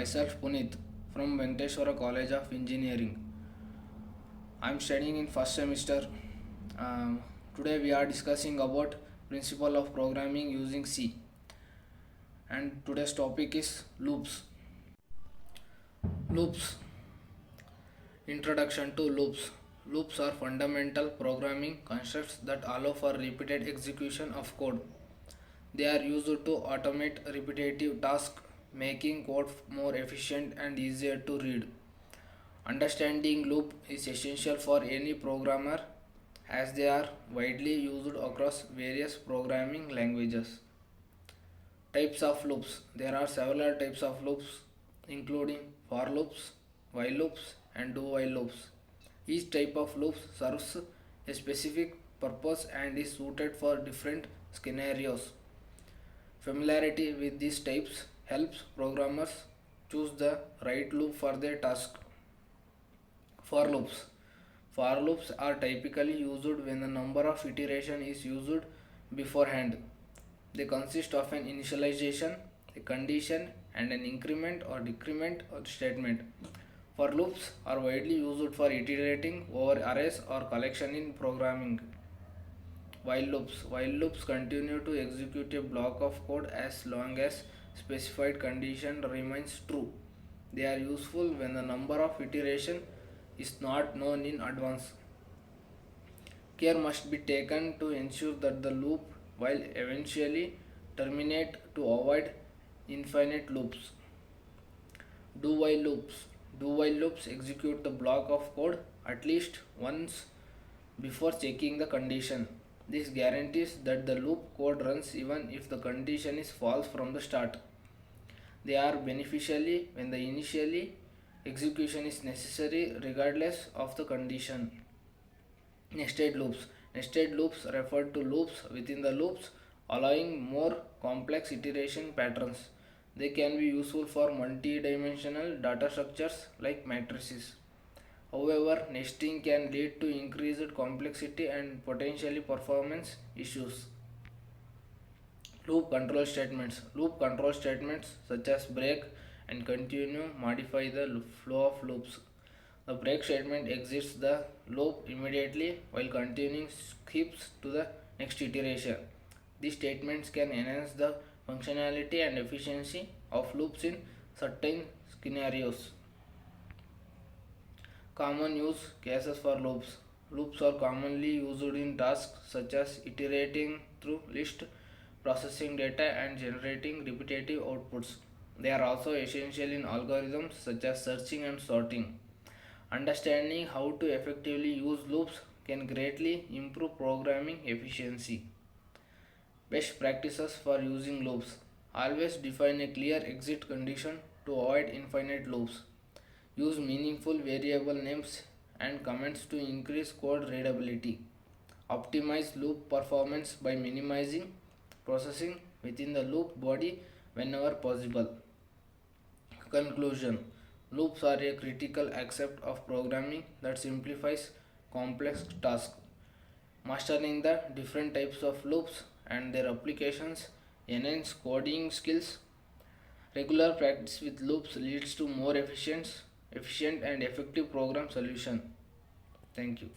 Myself Puneet from Venkateshwara College of Engineering. I am studying in first semester. Today we are discussing about principle of programming using C, and today's topic is loops. Loops. Introduction to loops. Loops are fundamental programming constructs that allow for repeated execution of code. They are used to automate repetitive tasks, making code more efficient and easier to read. Understanding loop is essential for any programmer as they are widely used across various programming languages. Types of loops. There are several types of loops including for loops, while loops and do while loops. Each type of loop serves a specific purpose and is suited for different scenarios. Familiarity with these types helps programmers choose the right loop for their task. For loops. For loops are typically used when the number of iteration is used beforehand. They consist of an initialization, a condition, and an increment or decrement or statement. For loops are widely used for iterating over arrays or collection in programming. While loops. While loops continue to execute a block of code as long as specified condition remains true. They are useful when the number of iteration is not known in advance. Care must be taken to ensure that the loop will eventually terminate to avoid infinite loops. Do while loops. Do while loops execute the block of code at least once before checking the condition. This guarantees that the loop code runs even if the condition is false from the start. They are beneficially when the initially execution is necessary regardless of the condition. Nested loops. Nested loops refer to loops within the loops, allowing more complex iteration patterns. They can be useful for multi-dimensional data structures like matrices. However, nesting can lead to increased complexity and potentially performance issues. Loop control statements. Loop control statements such as break and continue modify the flow of loops. The break statement exits the loop immediately while continuing skips to the next iteration. These statements can enhance the functionality and efficiency of loops in certain scenarios. Common use cases for loops. Loops are commonly used in tasks such as iterating through list, processing data, and generating repetitive outputs. They are also essential in algorithms such as searching and sorting. Understanding how to effectively use loops can greatly improve programming efficiency. Best practices for using loops. Always define a clear exit condition to avoid infinite loops. Use meaningful variable names and comments to increase code readability. Optimize loop performance by minimizing processing within the loop body whenever possible. Conclusion. Loops are a critical aspect of programming that simplifies complex tasks. Mastering the different types of loops and their applications enhance coding skills. Regular practice with loops leads to more efficient and effective program solution. Thank you.